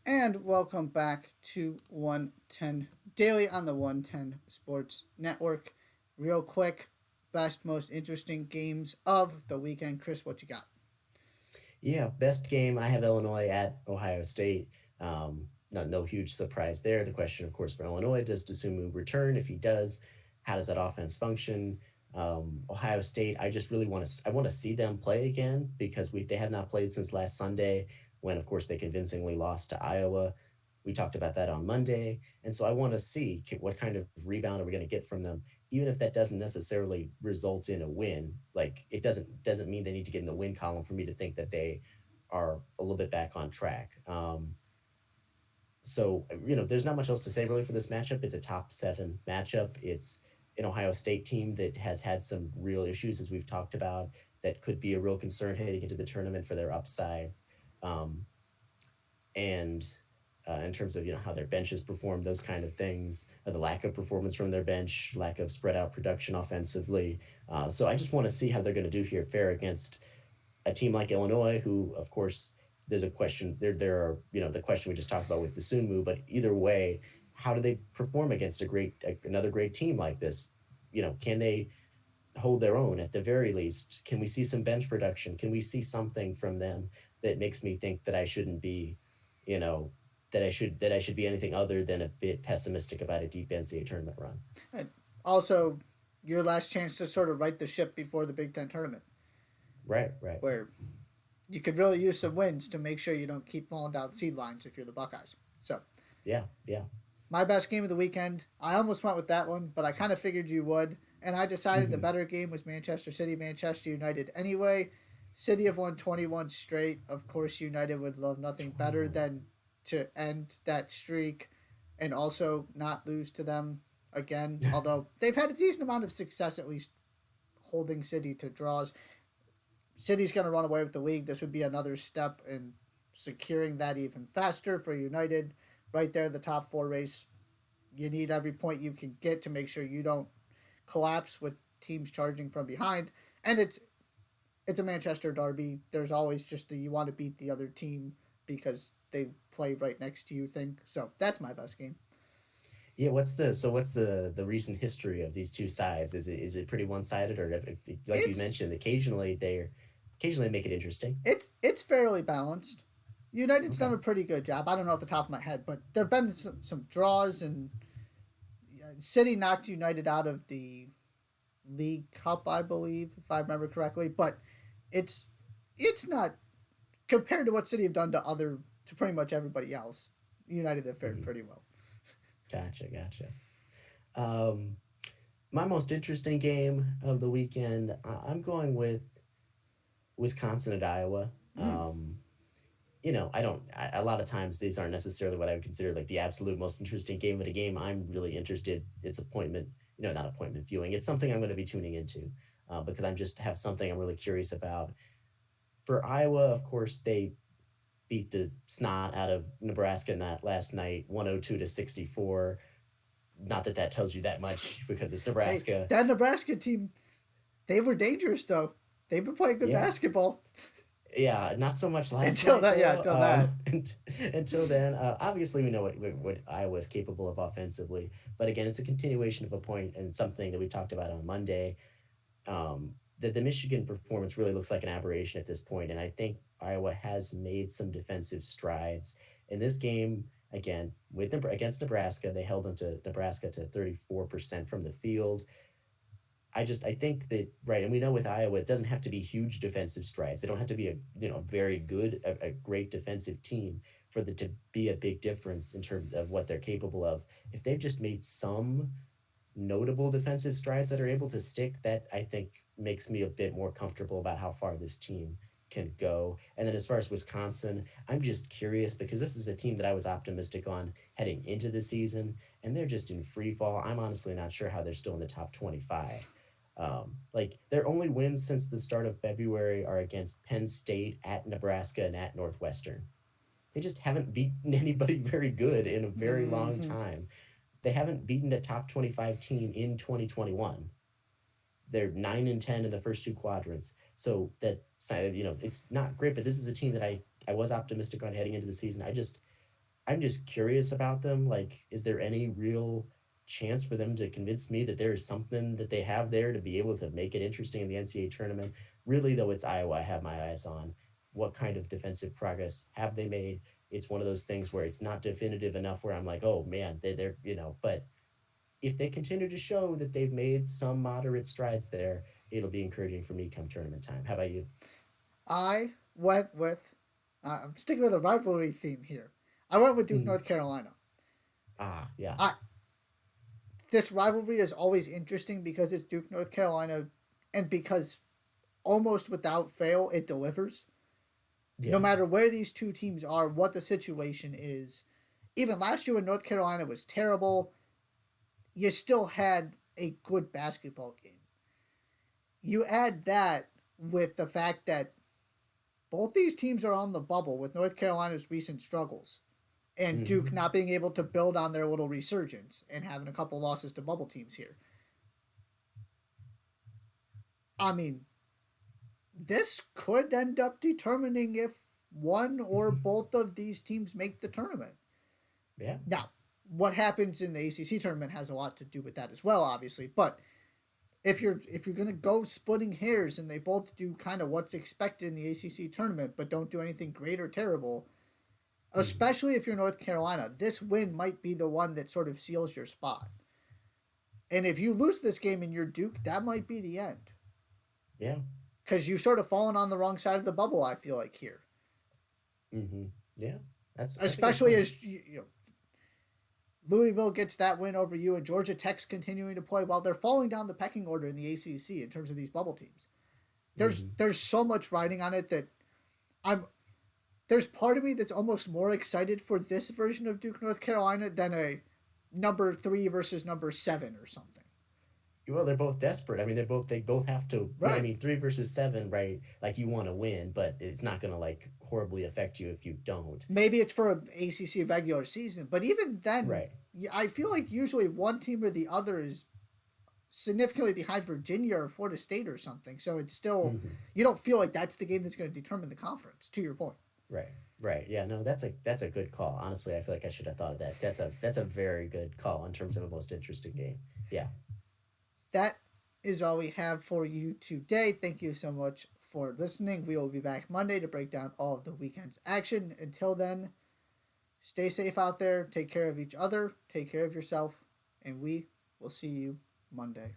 And welcome back to 110 Daily on the 110 Sports Network. Real quick, best, most interesting games of the weekend. Chris, what you got? Yeah, best game. I have Illinois at Ohio State. No huge surprise there. The question, of course, for Illinois: does Dosunmu return? If he does, how does that offense function? Ohio State. I just really want to. I want to see them play again because they have not played since last Sunday, when of course they convincingly lost to Iowa. We talked about that on Monday, and so I want to see what kind of rebound are we going to get from them, even if that doesn't necessarily result in a win. Like it doesn't mean they need to get in the win column for me to think that they are a little bit back on track. There's not much else to say really for this matchup. It's a top seven matchup. It's an Ohio State team that has had some real issues, as we've talked about, that could be a real concern heading into the tournament for their upside. Um, and In terms of how their benches perform, those kind of things, the lack of performance from their bench, lack of spread out production offensively. So I just want to see how they're going to do here, fair against a team like Illinois, who of course there's a question there. There are the question we just talked about with the Sunmu, but either way, how do they perform against another great team like this? Can they hold their own at the very least? Can we see some bench production? Can we see something from them that makes me think that I shouldn't be, you know, that I should be anything other than a bit pessimistic about a deep NCAA tournament run? And also, your last chance to sort of right the ship before the Big Ten tournament, Right, right. where you could really use some wins to make sure you don't keep falling down seed lines if you're the Buckeyes. So, Yeah, yeah. my best game of the weekend, I almost went with that one, but I kind of figured you would. And I decided the Mm-hmm. better game was Manchester City, Manchester United anyway. City have won 21 straight. Of course, United would love nothing better 21. than to end that streak and also not lose to them again. Although they've had a decent amount of success, at least holding City to draws. City's going to run away with the league. This would be another step in securing that even faster for United. Right there, the top four race, you need every point you can get to make sure you don't collapse with teams charging from behind. And it's a Manchester derby. There's always just the you want to beat the other team because they play right next to you thing. So that's my best game. Yeah, what's the recent history of these two sides? Is it pretty one sided, or like you It's mentioned, occasionally make it interesting? it's fairly balanced. United's Okay. done a pretty good job. I don't know off the top of my head, but there've been some draws, and City knocked United out of the League Cup, I believe, if I remember correctly. But it's it's not compared to what City have done to pretty much everybody else. United have fared Hmm. pretty well. Gotcha, gotcha. Um, my most interesting game of the weekend, I'm going with Wisconsin at Iowa. Mm. I don't. A lot of times these aren't necessarily what I would consider like the absolute most interesting game of the game. I'm really interested. It's appointment, not appointment viewing. It's something I'm going to be tuning into because I'm just have something I'm really curious about. For Iowa, of course, they beat the snot out of Nebraska last night, 102-64. Not that that tells you that much because it's Hey, Nebraska. that Nebraska team, they were dangerous though. They've been playing good Yeah, basketball yeah, not so much last until night that. Yeah, though. until that. Until then, obviously we know what Iowa is capable of offensively, but again, it's a continuation of a point and something that we talked about on Monday. That the Michigan performance really looks like an aberration at this point, and I think Iowa has made some defensive strides in this game. Again, against Nebraska, they held them to Nebraska to 34% from the field. I think that right, and we know with Iowa, it doesn't have to be huge defensive strides. They don't have to be very good, a great defensive team for the to be a big difference in terms of what they're capable of. If they've just made some notable defensive strides that are able to stick, that I think makes me a bit more comfortable about how far this team can go. And then as far as Wisconsin, I'm just curious because this is a team that I was optimistic on heading into the season, and they're just in free fall. I'm honestly not sure how they're still in the top 25. Like their only wins since the start of February are against Penn State, at Nebraska, and at Northwestern. They just haven't beaten anybody very good in a very long Mm-hmm. time. They haven't beaten a top 25 team in 2021. They're 9-10 in the first two quadrants. So it's not great, but this is a team that I was optimistic on heading into the season. I'm just curious about them. Like, is there any real chance for them to convince me that there is something that they have there to be able to make it interesting in the NCAA tournament? Really, though, it's Iowa I have my eyes on. What kind of defensive progress have they made? It's one of those things where it's not definitive enough where I'm like, oh man, they're, but if they continue to show that they've made some moderate strides there, it'll be encouraging for me come tournament time. How about you? I went with, I'm sticking with a rivalry theme here. I went with Duke, Mhm. North Carolina. Yeah. I This rivalry is always interesting because it's Duke, North Carolina, and because almost without fail it delivers. No Yeah. matter where these two teams are, what the situation is. Even last year when North Carolina was terrible, you still had a good basketball game. You add that with the fact that both these teams are on the bubble with North Carolina's recent struggles and Duke Hmm. not being able to build on their little resurgence and having a couple losses to bubble teams here. I mean, this could end up determining if one or both of these teams make the tournament. Yeah. Now, what happens in the ACC tournament has a lot to do with that as well, obviously. But if you're gonna go splitting hairs and they both do kind of what's expected in the ACC tournament, but don't do anything great or terrible, Hmm. especially if you're North Carolina, this win might be the one that sort of seals your spot. And if you lose this game and you're Duke, that might be the end Yeah. because you've sort of fallen on the wrong side of the bubble. I feel like here, Hmm. Yeah. That's a good especially point. as Louisville gets that win over you, and Georgia Tech's continuing to play while they're falling down the pecking order in the ACC in terms of these bubble teams. Hmm. There's so much riding on it that I'm there's part of me that's almost more excited for this version of Duke North Carolina than a number 3 versus number 7 or something. Well, they're both desperate. I mean, they both have to. I Right. mean, 3 versus 7, right? Like you want to win, but it's not going to like horribly affect you if you don't. Maybe it's for an ACC regular season, but even then, Right. I feel like usually one team or the other is significantly behind Virginia or Florida State or something. So it's still Hmm. you don't feel like that's the game that's going to determine the conference. To your point, Right. Right. Yeah. No, that's a good call. Honestly, I feel like I should have thought of that. That's a very good call in terms of a most interesting game. Yeah. that is all we have for you today. Thank you so much for listening. We will be back Monday to break down all of the weekend's action. Until then, stay safe out there. Take care of each other. Take care of yourself, and we will see you Monday.